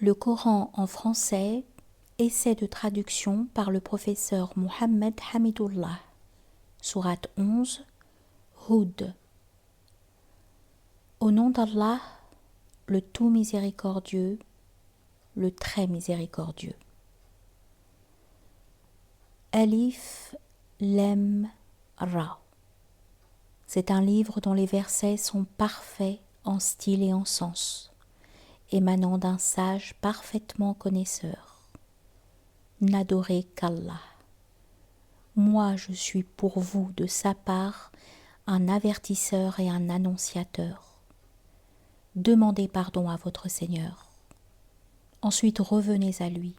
Le Coran en français, essai de traduction par le professeur Mohammed Hamidullah. Sourate 11, Hud. Au nom d'Allah, le tout miséricordieux, le très miséricordieux. Alif, Lem, Ra. C'est un livre dont les versets sont parfaits en style et en sens, émanant d'un sage parfaitement connaisseur. N'adorez qu'Allah. Moi je suis pour vous de sa part un avertisseur et un annonciateur. Demandez pardon à votre Seigneur. Ensuite revenez à lui.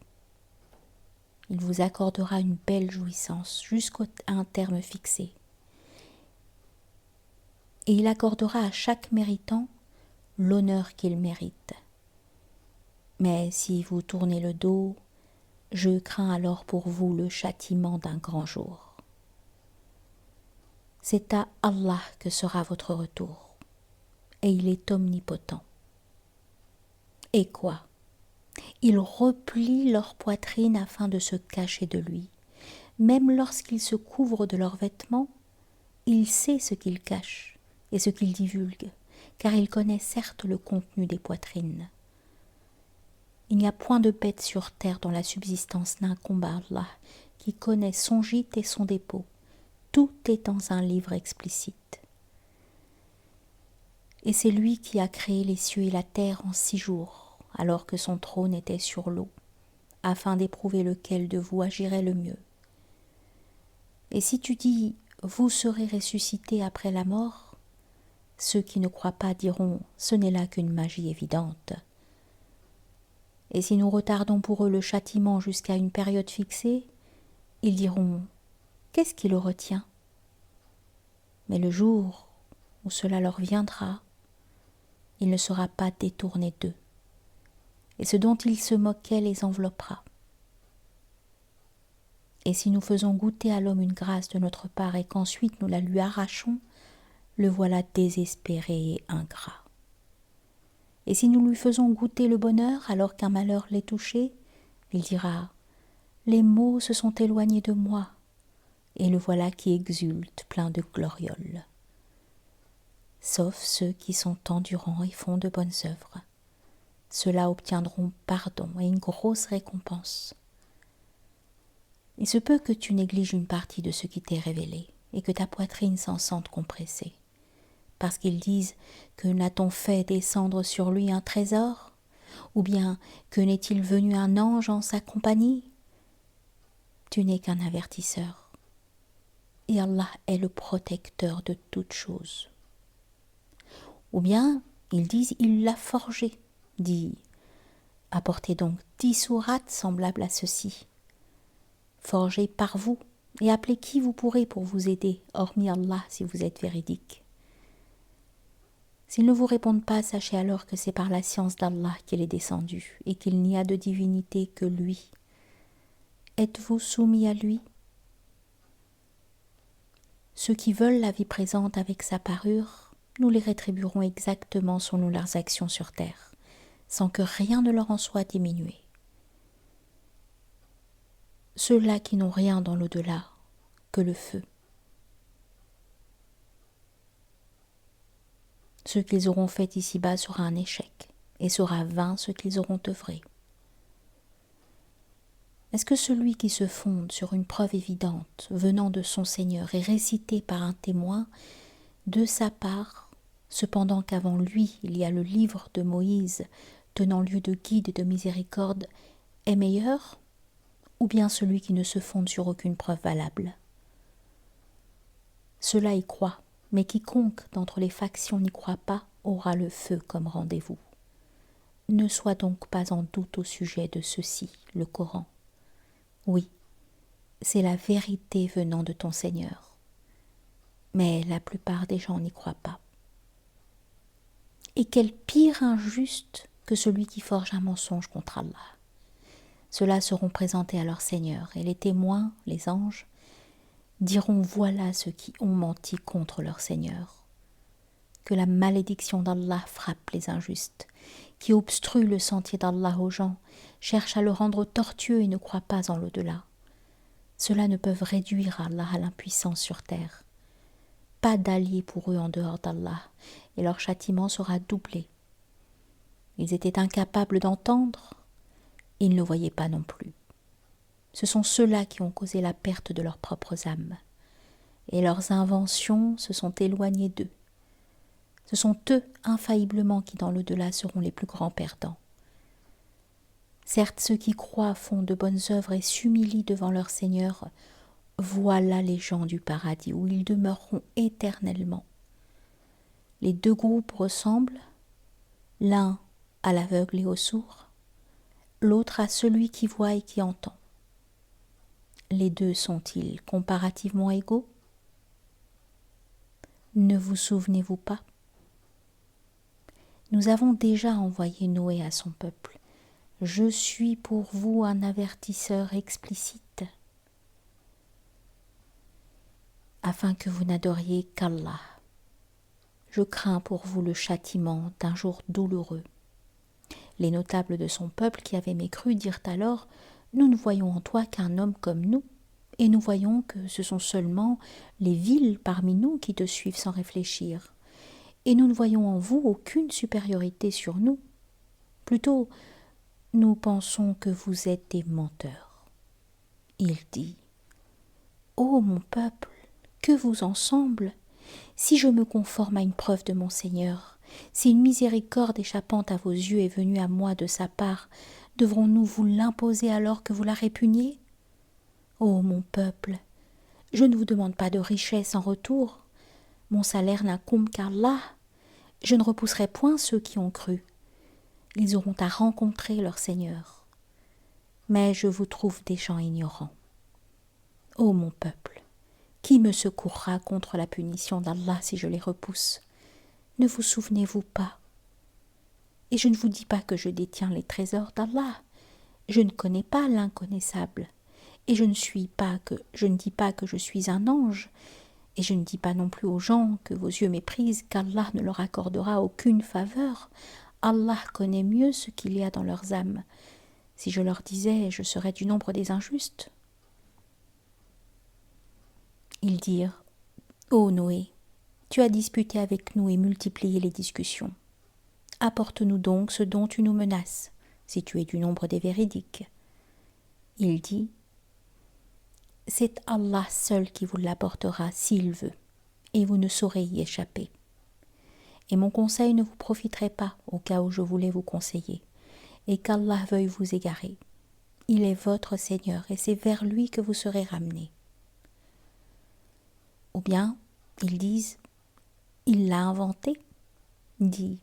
Il vous accordera une belle jouissance jusqu'à un terme fixé. Et il accordera à chaque méritant l'honneur qu'il mérite. Mais si vous tournez le dos, je crains alors pour vous le châtiment d'un grand jour. C'est à Allah que sera votre retour, et il est omnipotent. Et quoi? Ils replient leur poitrine afin de se cacher de lui. Même lorsqu'ils se couvrent de leurs vêtements, il sait ce qu'ils cachent et ce qu'ils divulguent, car il connaît certes le contenu des poitrines. Il n'y a point de bête sur terre dont la subsistance n'incombe à Allah, qui connaît son gîte et son dépôt. Tout est dans un livre explicite. Et c'est lui qui a créé les cieux et la terre en 6 jours, alors que son trône était sur l'eau, afin d'éprouver lequel de vous agirait le mieux. Et si tu dis « vous serez ressuscités après la mort », ceux qui ne croient pas diront « ce n'est là qu'une magie évidente ». Et si nous retardons pour eux le châtiment jusqu'à une période fixée, ils diront « qu'est-ce qui le retient ?» Mais le jour où cela leur viendra, il ne sera pas détourné d'eux, et ce dont ils se moquaient les enveloppera. Et si nous faisons goûter à l'homme une grâce de notre part et qu'ensuite nous la lui arrachons, le voilà désespéré et ingrat. Et si nous lui faisons goûter le bonheur alors qu'un malheur l'est touché, il dira « les maux se sont éloignés de moi », et le voilà qui exulte plein de glorioles. Sauf ceux qui sont endurants et font de bonnes œuvres. Ceux-là obtiendront pardon et une grosse récompense. Il se peut que tu négliges une partie de ce qui t'est révélé et que ta poitrine s'en sente compressée. Parce qu'ils disent que n'a-t-on fait descendre sur lui un trésor? Ou bien que n'est-il venu un ange en sa compagnie? Tu n'es qu'un avertisseur. Et Allah est le protecteur de toutes choses. Ou bien, ils disent, il l'a forgé, dit, apportez donc 10 sourates semblables à ceci, forgées par vous, et appelez qui vous pourrez pour vous aider, hormis Allah si vous êtes véridique. S'ils ne vous répondent pas, sachez alors que c'est par la science d'Allah qu'il est descendu, et qu'il n'y a de divinité que lui. Êtes-vous soumis à lui? Ceux qui veulent la vie présente avec sa parure, nous les rétribuerons exactement selon leurs actions sur terre, sans que rien ne leur en soit diminué. Ceux-là qui n'ont rien dans l'au-delà que le feu. Ce qu'ils auront fait ici-bas sera un échec, et sera vain ce qu'ils auront œuvré. Est-ce que celui qui se fonde sur une preuve évidente venant de son Seigneur est récité par un témoin de sa part, cependant qu'avant lui il y a le livre de Moïse tenant lieu de guide et de miséricorde, est meilleur, ou bien celui qui ne se fonde sur aucune preuve valable? Cela y croit, mais quiconque d'entre les factions n'y croit pas aura le feu comme rendez-vous. Ne sois donc pas en doute au sujet de ceci, le Coran. Oui, c'est la vérité venant de ton Seigneur, mais la plupart des gens n'y croient pas. Et quel pire injuste que celui qui forge un mensonge contre Allah. Ceux-là seront présentés à leur Seigneur, et les témoins, les anges, diront voilà ceux qui ont menti contre leur Seigneur. Que la malédiction d'Allah frappe les injustes, qui obstrue le sentier d'Allah aux gens, cherche à le rendre tortueux et ne croit pas en l'au-delà. Ceux-là ne peuvent réduire Allah à l'impuissance sur terre. Pas d'alliés pour eux en dehors d'Allah, et leur châtiment sera doublé. Ils étaient incapables d'entendre, ils ne le voyaient pas non plus. Ce sont ceux-là qui ont causé la perte de leurs propres âmes, et leurs inventions se sont éloignées d'eux. Ce sont eux, infailliblement, qui dans l'au-delà seront les plus grands perdants. Certes, ceux qui croient font de bonnes œuvres et s'humilient devant leur Seigneur. Voilà les gens du paradis où ils demeureront éternellement. Les deux groupes ressemblent, l'un à l'aveugle et au sourd, l'autre à celui qui voit et qui entend. Les deux sont-ils comparativement égaux? Ne vous souvenez-vous pas? Nous avons déjà envoyé Noé à son peuple. Je suis pour vous un avertisseur explicite, afin que vous n'adoriez qu'Allah. Je crains pour vous le châtiment d'un jour douloureux. Les notables de son peuple qui avaient mécru dirent alors: Nous ne voyons en toi qu'un homme comme nous, et nous voyons que ce sont seulement les vils parmi nous qui te suivent sans réfléchir, et nous ne voyons en vous aucune supériorité sur nous. Plutôt, nous pensons que vous êtes des menteurs. Il dit: Ô mon peuple, que vous en semble? Si je me conforme à une preuve de mon Seigneur, si une miséricorde échappant à vos yeux est venue à moi de sa part, devrons-nous vous l'imposer alors que vous la répugnez? Ô mon peuple, je ne vous demande pas de richesse en retour. Mon salaire n'incombe qu'Allah. Je ne repousserai point ceux qui ont cru. Ils auront à rencontrer leur Seigneur. Mais je vous trouve des gens ignorants. Ô mon peuple, qui me secourra contre la punition d'Allah si je les repousse? Ne vous souvenez-vous pas? Et je ne vous dis pas que je détiens les trésors d'Allah. Je ne connais pas l'inconnaissable. Et je ne dis pas que je suis un ange. Et je ne dis pas non plus aux gens que vos yeux méprisent qu'Allah ne leur accordera aucune faveur. Allah connaît mieux ce qu'il y a dans leurs âmes. Si je leur disais, je serais du nombre des injustes. Ils dirent: Ô Noé, tu as disputé avec nous et multiplié les discussions. Apporte-nous donc ce dont tu nous menaces, si tu es du nombre des véridiques. Il dit: C'est Allah seul qui vous l'apportera s'il veut, et vous ne saurez y échapper. Et mon conseil ne vous profiterait pas au cas où je voulais vous conseiller, et qu'Allah veuille vous égarer. Il est votre Seigneur, et c'est vers lui que vous serez ramenés. Ou bien, ils disent: Il l'a inventé. Dis: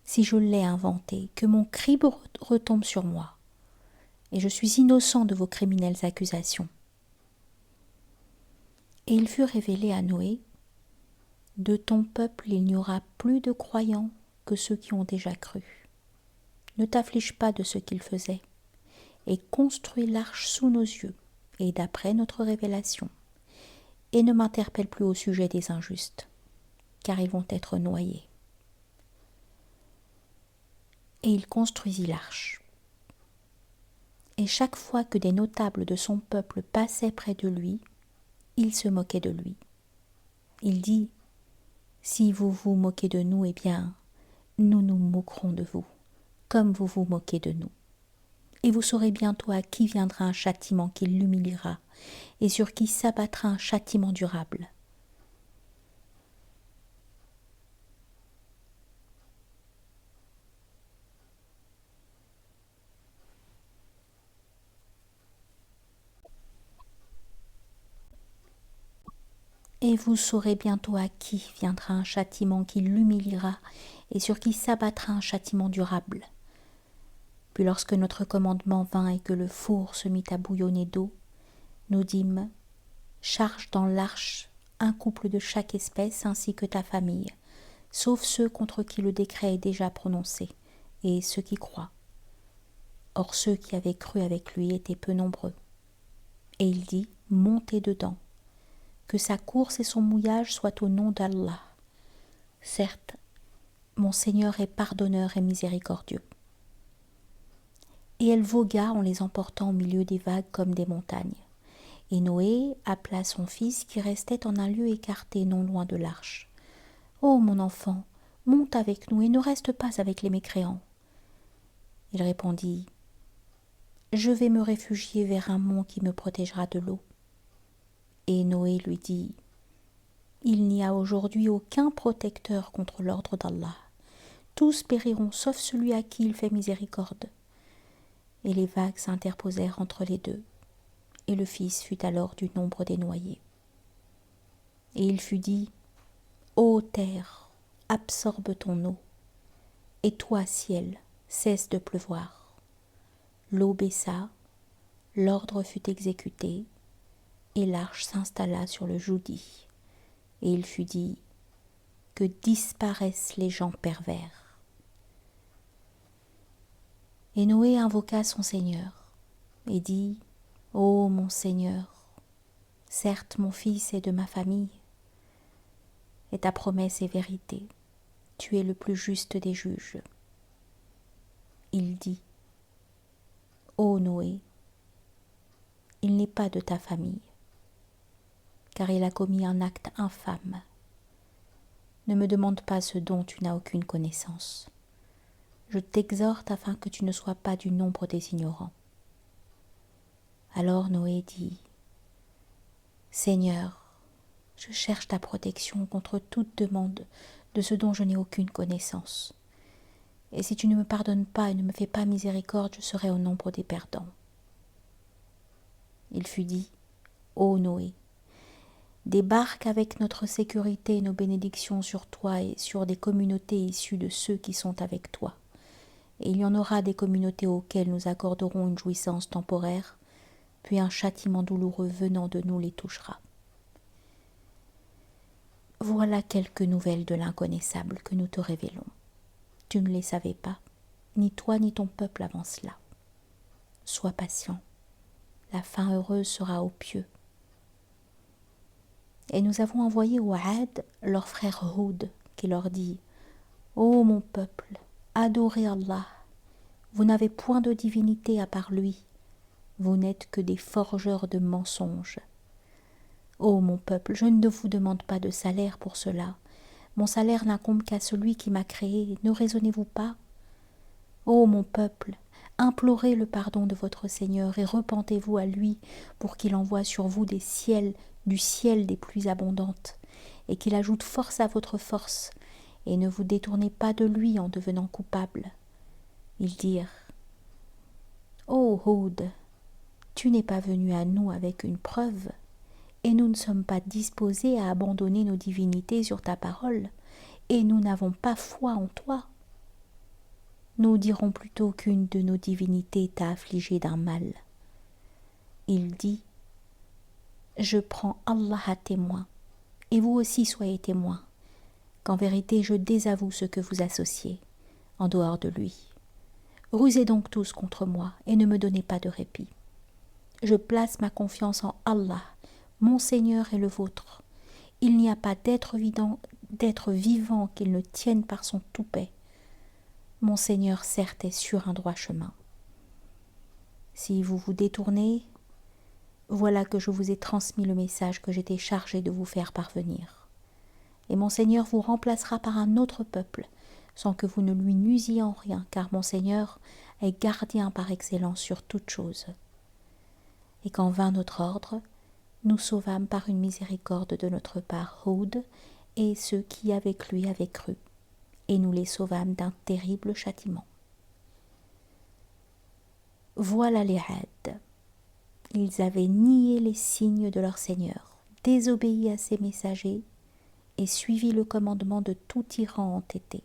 Si je l'ai inventé, que mon cri retombe sur moi, et je suis innocent de vos criminelles accusations. Et il fut révélé à Noé: De ton peuple il n'y aura plus de croyants que ceux qui ont déjà cru. Ne t'afflige pas de ce qu'ils faisaient, et construis l'arche sous nos yeux, et d'après notre révélation, et ne m'interpelle plus au sujet des injustes, car ils vont être noyés. Et il construisit l'arche. Et chaque fois que des notables de son peuple passaient près de lui, il se moquait de lui. Il dit: Si vous vous moquez de nous, eh bien, nous nous moquerons de vous, comme vous vous moquez de nous. Et vous saurez bientôt à qui viendra un châtiment qui l'humiliera, et sur qui s'abattra un châtiment durable. Et vous saurez bientôt à qui viendra un châtiment qui l'humiliera, et sur qui s'abattra un châtiment durable. Puis lorsque notre commandement vint et que le four se mit à bouillonner d'eau, nous dîmes: Charge dans l'arche un couple de chaque espèce ainsi que ta famille, sauf ceux contre qui le décret est déjà prononcé, et ceux qui croient. Or ceux qui avaient cru avec lui étaient peu nombreux. Et il dit: Montez dedans, que sa course et son mouillage soient au nom d'Allah. Certes, mon Seigneur est pardonneur et miséricordieux. Et elle vogua en les emportant au milieu des vagues comme des montagnes. Et Noé appela son fils qui restait en un lieu écarté non loin de l'arche. « Ô mon enfant, monte avec nous et ne reste pas avec les mécréants. » Il répondit « Je vais me réfugier vers un mont qui me protégera de l'eau. » Et Noé lui dit « Il n'y a aujourd'hui aucun protecteur contre l'ordre d'Allah. Tous périront sauf celui à qui il fait miséricorde. » Et les vagues s'interposèrent entre les deux, et le fils fut alors du nombre des noyés. Et il fut dit « Ô terre, absorbe ton eau, et toi, ciel, cesse de pleuvoir. » L'eau baissa, l'ordre fut exécuté, et l'arche s'installa sur le Joudi. Et il fut dit « Que disparaissent les gens pervers. » Et Noé invoqua son Seigneur, et dit « Ô mon Seigneur, certes mon fils est de ma famille, et ta promesse est vérité, tu es le plus juste des juges. » Il dit « Ô Noé, il n'est pas de ta famille, car il a commis un acte infâme. Ne me demande pas ce dont tu n'as aucune connaissance. Je t'exhorte afin que tu ne sois pas du nombre des ignorants. » Alors Noé dit « Seigneur, je cherche ta protection contre toute demande de ce dont je n'ai aucune connaissance. Et si tu ne me pardonnes pas et ne me fais pas miséricorde, je serai au nombre des perdants. » Il fut dit « Ô Noé, débarque avec notre sécurité et nos bénédictions sur toi et sur des communautés issues de ceux qui sont avec toi. Et il y en aura des communautés auxquelles nous accorderons une jouissance temporaire, puis un châtiment douloureux venant de nous les touchera. Voilà quelques nouvelles de l'inconnaissable que nous te révélons. Tu ne les savais pas, ni toi ni ton peuple avant cela. Sois patient, la fin heureuse sera aux pieux. Et nous avons envoyé au Ad leur frère Houd, qui leur dit « Ô mon peuple, adorez Allah, vous n'avez point de divinité à part lui, vous n'êtes que des forgeurs de mensonges. Ô mon peuple, je ne vous demande pas de salaire pour cela, mon salaire n'incombe qu'à celui qui m'a créé, ne raisonnez-vous pas? Ô mon peuple, implorez le pardon de votre Seigneur et repentez-vous à lui pour qu'il envoie sur vous du ciel des pluies abondantes, et qu'il ajoute force à votre force, et ne vous détournez pas de lui en devenant coupable. » Ils dirent « Ô Houd, tu n'es pas venu à nous avec une preuve, et nous ne sommes pas disposés à abandonner nos divinités sur ta parole, et nous n'avons pas foi en toi. Nous dirons plutôt qu'une de nos divinités t'a affligé d'un mal. » Il dit « Je prends Allah à témoin, et vous aussi soyez témoins, qu'en vérité je désavoue ce que vous associez, en dehors de lui. Rusez donc tous contre moi, et ne me donnez pas de répit. Je place ma confiance en Allah, mon Seigneur et le vôtre. Il n'y a pas d'être vivant qu'il ne tienne par son toupet. Mon Seigneur certes est sur un droit chemin. Si vous vous détournez, voilà que je vous ai transmis le message que j'étais chargé de vous faire parvenir. Et mon Seigneur vous remplacera par un autre peuple, sans que vous ne lui nuisiez en rien, car mon Seigneur est gardien par excellence sur toute chose. » Et quand vint notre ordre, nous sauvâmes par une miséricorde de notre part Houd et ceux qui avec lui avaient cru, et nous les sauvâmes d'un terrible châtiment. Voilà les Had. Ils avaient nié les signes de leur Seigneur, désobéi à ses messagers et suivi le commandement de tout tyran entêté.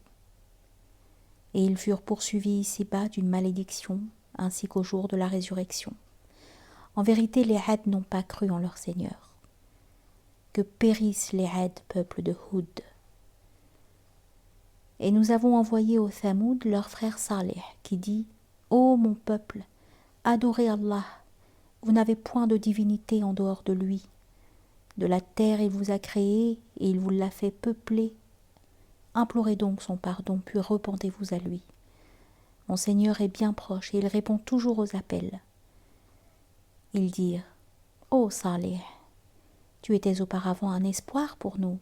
Et ils furent poursuivis ici-bas d'une malédiction, ainsi qu'au jour de la résurrection. En vérité, les Had n'ont pas cru en leur Seigneur. Que périssent les Had, peuple de Houd. Et nous avons envoyé au Thamoud leur frère Saleh, qui dit « Ô mon peuple, adorez Allah, vous n'avez point de divinité en dehors de lui. De la terre il vous a créé et il vous l'a fait peupler. Implorez donc son pardon, puis repentez-vous à lui. Mon Seigneur est bien proche et il répond toujours aux appels. » Ils dirent, « Ô Salih, tu étais auparavant un espoir pour nous.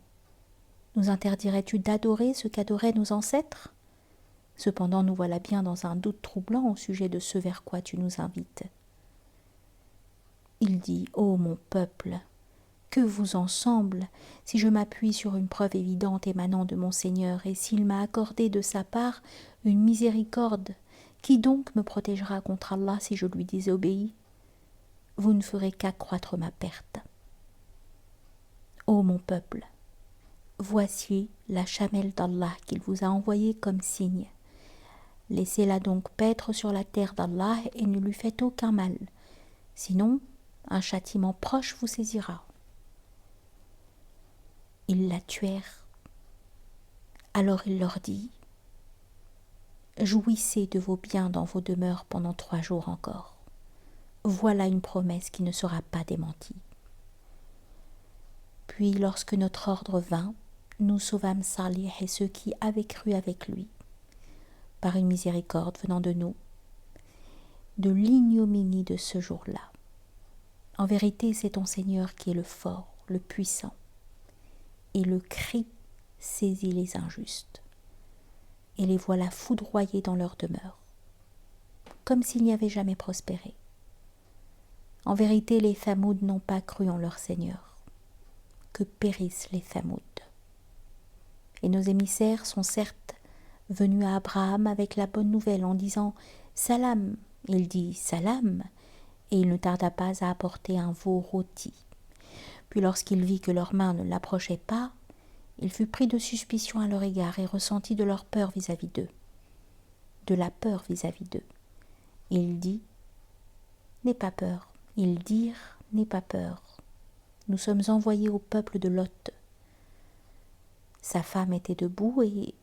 Nous interdirais-tu d'adorer ce qu'adoraient nos ancêtres ? Cependant nous voilà bien dans un doute troublant au sujet de ce vers quoi tu nous invites. » Il dit, « Ô mon peuple, que vous en semble si je m'appuie sur une preuve évidente émanant de mon Seigneur et s'il m'a accordé de sa part une miséricorde, qui donc me protégera contre Allah si je lui désobéis ? Vous ne ferez qu'accroître ma perte. Ô mon peuple, voici la chamelle d'Allah qu'il vous a envoyée comme signe. Laissez-la donc paître sur la terre d'Allah et ne lui faites aucun mal, sinon un châtiment proche vous saisira. » Ils la tuèrent. Alors il leur dit, « Jouissez de vos biens dans vos demeures pendant 3 jours encore. Voilà une promesse qui ne sera pas démentie. » Puis lorsque notre ordre vint, nous sauvâmes Salih et ceux qui avaient cru avec lui, par une miséricorde venant de nous, de l'ignominie de ce jour-là. En vérité, c'est ton Seigneur qui est le fort, le puissant, et le cri saisit les injustes, et les voilà foudroyés dans leur demeure, comme s'ils n'y avaient jamais prospéré. En vérité, les Thamoud n'ont pas cru en leur Seigneur. Que périssent les Thamoud. Et nos émissaires sont certes venus à Abraham avec la bonne nouvelle en disant « Salam ». Il dit « Salam » et il ne tarda pas à apporter un veau rôti. Puis lorsqu'il vit que leurs mains ne l'approchaient pas, il fut pris de suspicion à leur égard et ressentit de leur peur vis-à-vis d'eux. De la peur vis-à-vis d'eux. Il dit « N'aie pas peur ». Ils dirent « N'aie pas peur ». Nous sommes envoyés au peuple de Lot. Sa femme était debout et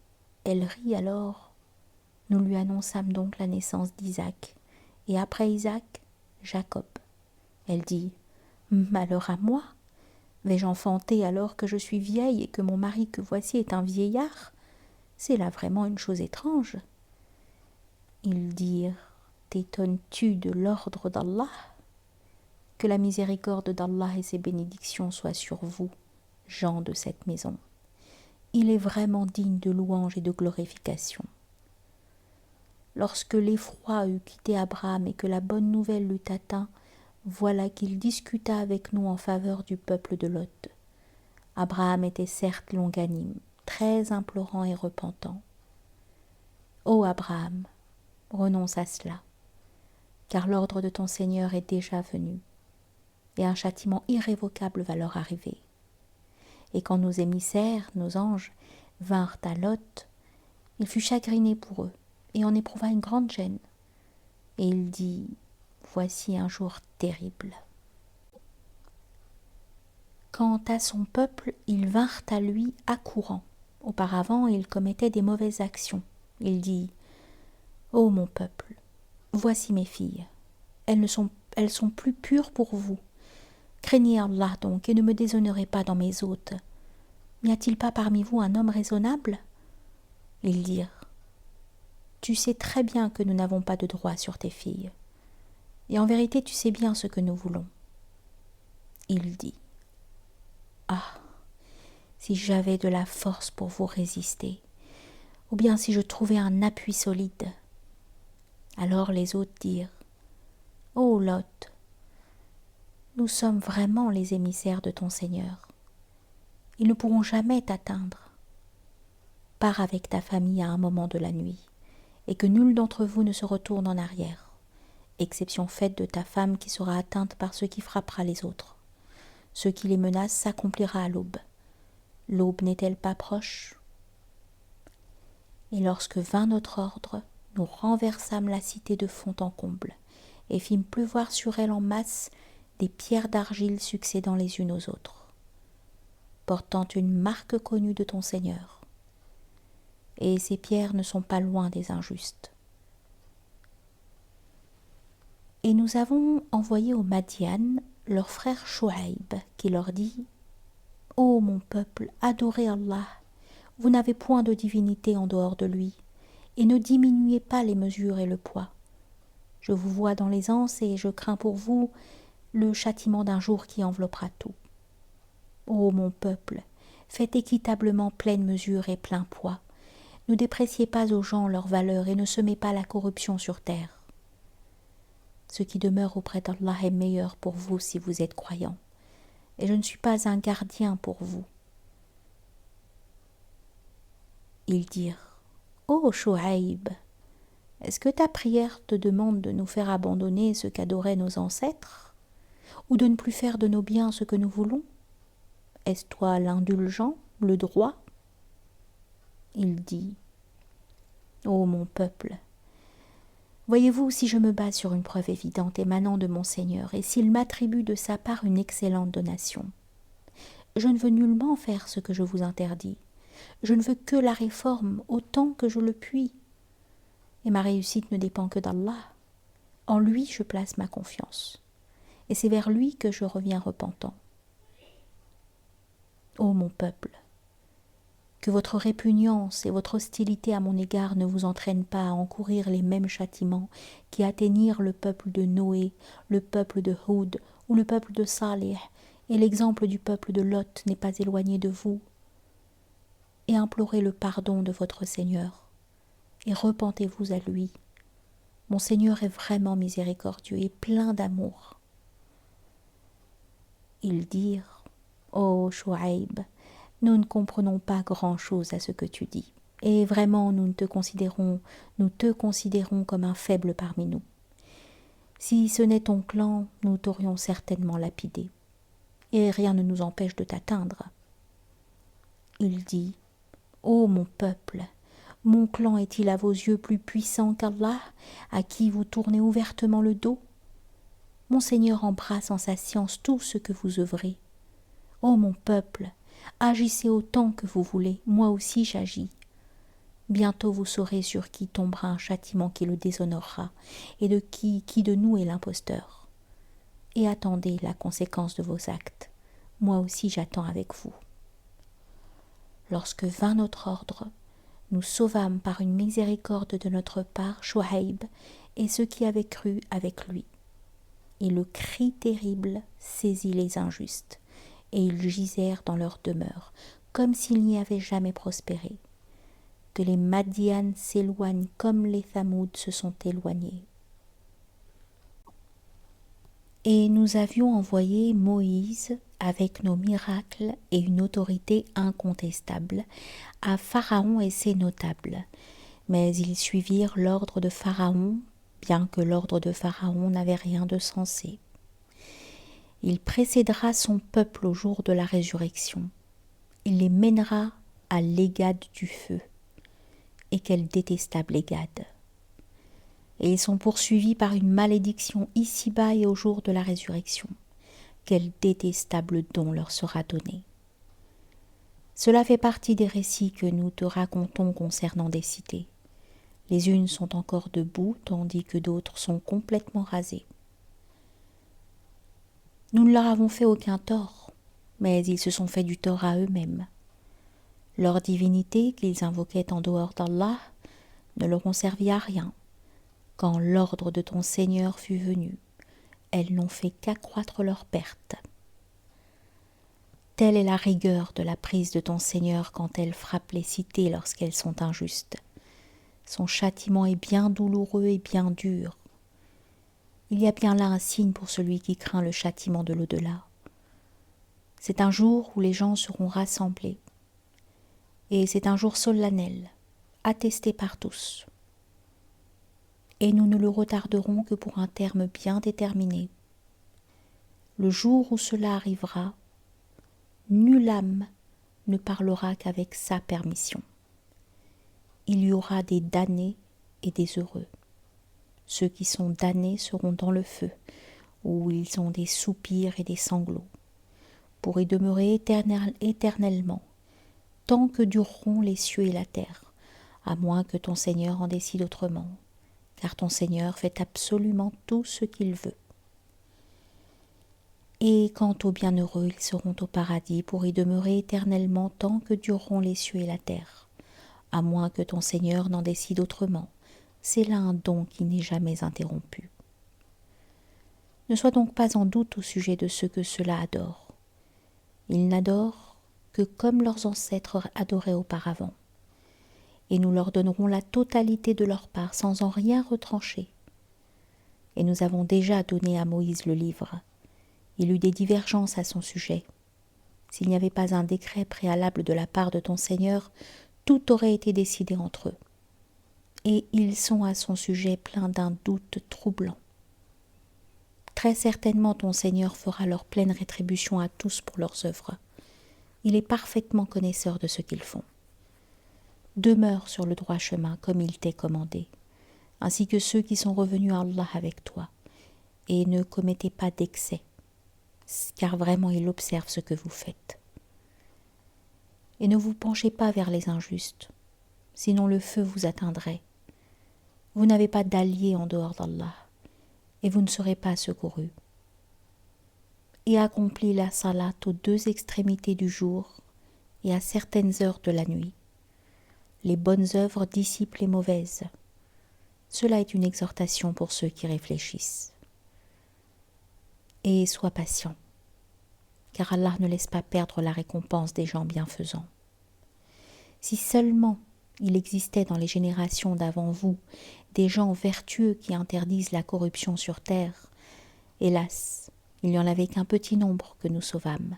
elle rit alors. Nous lui annonçâmes donc la naissance d'Isaac, et après Isaac, Jacob. Elle dit « Malheur à moi, vais-je enfanter alors que je suis vieille et que mon mari que voici est un vieillard ? C'est là vraiment une chose étrange. » Ils dirent « T'étonnes-tu de l'ordre d'Allah ? Que la miséricorde d'Allah et ses bénédictions soient sur vous, gens de cette maison. Il est vraiment digne de louange et de glorification. » Lorsque l'effroi eut quitté Abraham et que la bonne nouvelle l'eut atteint, voilà qu'il discuta avec nous en faveur du peuple de Lot. Abraham était certes longanime, très implorant et repentant. « Ô Abraham, renonce à cela, car l'ordre de ton Seigneur est déjà venu. Et un châtiment irrévocable va leur arriver. » Et quand nos émissaires, nos anges, vinrent à Lot, il fut chagriné pour eux, et en éprouva une grande gêne. Et il dit, « Voici un jour terrible. » Quant à son peuple, ils vinrent à lui accourant. Auparavant, il commettait des mauvaises actions. Il dit, « Ô mon peuple, voici mes filles. Elles sont plus pures pour vous. Craignez Allah donc et ne me déshonorez pas dans mes hôtes. N'y a-t-il pas parmi vous un homme raisonnable ?» Ils dirent, « Tu sais très bien que nous n'avons pas de droit sur tes filles, et en vérité tu sais bien ce que nous voulons. » Il dit, « Ah, si j'avais de la force pour vous résister, ou bien si je trouvais un appui solide. » Alors les hôtes dirent, « Ô Lot, nous sommes vraiment les émissaires de ton Seigneur. Ils ne pourront jamais t'atteindre. Pars avec ta famille à un moment de la nuit, et que nul d'entre vous ne se retourne en arrière, exception faite de ta femme qui sera atteinte par ce qui frappera les autres. Ce qui les menace s'accomplira à l'aube. L'aube n'est-elle pas proche ? » Et lorsque vint notre ordre, nous renversâmes la cité de fond en comble, et fîmes pleuvoir sur elle en masse des pierres d'argile succédant les unes aux autres, portant une marque connue de ton Seigneur. Et ces pierres ne sont pas loin des injustes. Et nous avons envoyé aux Madian leur frère Chouaïb, qui leur dit « Ô mon peuple, adorez Allah, Vous n'avez point de divinité en dehors de lui, et ne diminuez pas les mesures et le poids. Je vous vois dans l'aisance et je crains pour vous le châtiment d'un jour qui enveloppera tout. Ô mon peuple, faites équitablement pleine mesure et plein poids. Ne dépréciez pas aux gens leur valeur et ne semez pas la corruption sur terre. Ce qui demeure auprès d'Allah est meilleur pour vous si vous êtes croyants, et je ne suis pas un gardien pour vous. Ils dirent: Ô Chouaïb, est-ce que ta prière te demande de nous faire abandonner ce qu'adoraient nos ancêtres, ou de ne plus faire de nos biens ce que nous voulons? Est-ce toi l'indulgent, le droit? Il dit: Ô mon peuple, voyez-vous, si je me base sur une preuve évidente émanant de mon Seigneur, et s'il m'attribue de sa part une excellente donation, je ne veux nullement faire ce que je vous interdis. Je ne veux que la réforme autant que je le puis. Et ma réussite ne dépend que d'Allah. En lui je place ma confiance, et c'est vers lui que je reviens repentant. Ô mon peuple, que votre répugnance et votre hostilité à mon égard ne vous entraînent pas à encourir les mêmes châtiments qui atteignirent le peuple de Noé, le peuple de Houd ou le peuple de Salih, et l'exemple du peuple de Lot n'est pas éloigné de vous. Et implorez le pardon de votre Seigneur, et repentez-vous à lui. Mon Seigneur est vraiment miséricordieux et plein d'amour. Ils dirent: Ô Chouaïb, nous ne comprenons pas grand-chose à ce que tu dis, et vraiment nous te considérons comme un faible parmi nous. Si ce n'est ton clan, nous t'aurions certainement lapidé, et rien ne nous empêche de t'atteindre. Il dit: Ô mon peuple, mon clan est-il à vos yeux plus puissant qu'Allah, à qui vous tournez ouvertement le dos? Mon Seigneur embrasse en sa science tout ce que vous œuvrez. Ô mon peuple, agissez autant que vous voulez, moi aussi j'agis. Bientôt vous saurez sur qui tombera un châtiment qui le déshonorera, et de qui de nous est l'imposteur. Et attendez la conséquence de vos actes. Moi aussi j'attends avec vous. Lorsque vint notre ordre, nous sauvâmes par une miséricorde de notre part Chouaïb et ceux qui avaient cru avec lui. Et le cri terrible saisit les injustes, et ils gisèrent dans leur demeure, comme s'ils n'y avaient jamais prospéré. Que les Madianes s'éloignent comme les Thamoud se sont éloignés. Et nous avions envoyé Moïse avec nos miracles et une autorité incontestable à Pharaon et ses notables. Mais ils suivirent l'ordre de Pharaon, bien que l'ordre de Pharaon n'avait rien de sensé. Il précédera son peuple au jour de la résurrection. Il les mènera à l'égade du feu. Et quelle détestable égade! Et ils sont poursuivis par une malédiction ici-bas et au jour de la résurrection. Quel détestable don leur sera donné! Cela fait partie des récits que nous te racontons concernant des cités. Les unes sont encore debout, tandis que d'autres sont complètement rasées. Nous ne leur avons fait aucun tort, mais ils se sont fait du tort à eux-mêmes. Leur divinité qu'ils invoquaient en dehors d'Allah ne leur ont servi à rien. Quand l'ordre de ton Seigneur fut venu, elles n'ont fait qu'accroître leurs pertes. Telle est la rigueur de la prise de ton Seigneur quand elle frappe les cités lorsqu'elles sont injustes. Son châtiment est bien douloureux et bien dur. Il y a bien là un signe pour celui qui craint le châtiment de l'au-delà. C'est un jour où les gens seront rassemblés. Et c'est un jour solennel, attesté par tous. Et nous ne le retarderons que pour un terme bien déterminé. Le jour où cela arrivera, nulle âme ne parlera qu'avec sa permission. Il y aura des damnés et des heureux. Ceux qui sont damnés seront dans le feu, où ils ont des soupirs et des sanglots, pour y demeurer éternellement, tant que dureront les cieux et la terre, à moins que ton Seigneur en décide autrement, car ton Seigneur fait absolument tout ce qu'il veut. Et quant aux bienheureux, ils seront au paradis pour y demeurer éternellement tant que dureront les cieux et la terre, à moins que ton Seigneur n'en décide autrement. C'est là un don qui n'est jamais interrompu. Ne sois donc pas en doute au sujet de ceux que ceux-là adorent. Ils n'adorent que comme leurs ancêtres adoraient auparavant. Et nous leur donnerons la totalité de leur part sans en rien retrancher. Et nous avons déjà donné à Moïse le livre. Il eut des divergences à son sujet. S'il n'y avait pas un décret préalable de la part de ton Seigneur, tout aurait été décidé entre eux. Et ils sont à son sujet pleins d'un doute troublant. Très certainement ton Seigneur fera leur pleine rétribution à tous pour leurs œuvres. Il est parfaitement connaisseur de ce qu'ils font. Demeure sur le droit chemin comme il t'est commandé, ainsi que ceux qui sont revenus à Allah avec toi, et ne commettez pas d'excès, car vraiment il observe ce que vous faites. Et ne vous penchez pas vers les injustes, sinon le feu vous atteindrait. Vous n'avez pas d'alliés en dehors d'Allah, et vous ne serez pas secourus. Et accomplis la salat aux deux extrémités du jour et à certaines heures de la nuit. Les bonnes œuvres dissipent les mauvaises. Cela est une exhortation pour ceux qui réfléchissent. Et sois patient, car Allah ne laisse pas perdre la récompense des gens bienfaisants. Si seulement il existait dans les générations d'avant vous des gens vertueux qui interdisent la corruption sur terre, hélas, il n'y en avait qu'un petit nombre que nous sauvâmes,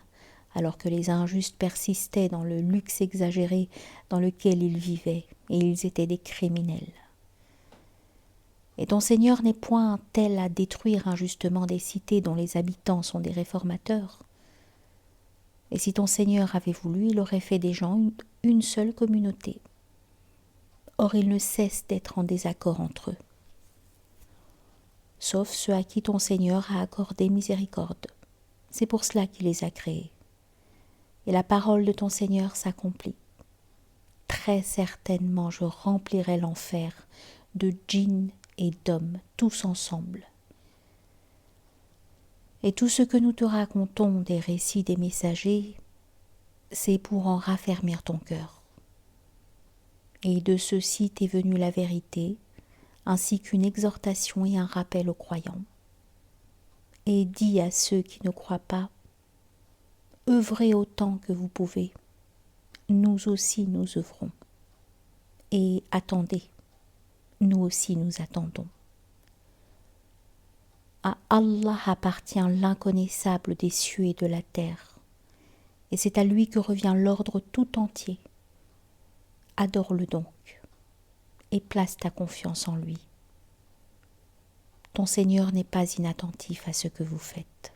alors que les injustes persistaient dans le luxe exagéré dans lequel ils vivaient, et ils étaient des criminels. Et ton Seigneur n'est point tel à détruire injustement des cités dont les habitants sont des réformateurs. Et si ton Seigneur avait voulu, il aurait fait des gens une seule communauté. Or ils ne cessent d'être en désaccord entre eux, sauf ceux à qui ton Seigneur a accordé miséricorde. C'est pour cela qu'il les a créés. Et la parole de ton Seigneur s'accomplit. Très certainement je remplirai l'enfer de djinns et d'hommes, tous ensemble. Et tout ce que nous te racontons des récits des messagers, c'est pour en raffermir ton cœur. Et de ceci t'est venue la vérité, ainsi qu'une exhortation et un rappel aux croyants. Et dis à ceux qui ne croient pas, œuvrez autant que vous pouvez, nous aussi nous œuvrons. Et attendez, nous aussi nous attendons. À Allah appartient l'inconnaissable des cieux et de la terre, et c'est à lui que revient l'ordre tout entier. Adore-le donc, et place ta confiance en lui. Ton Seigneur n'est pas inattentif à ce que vous faites.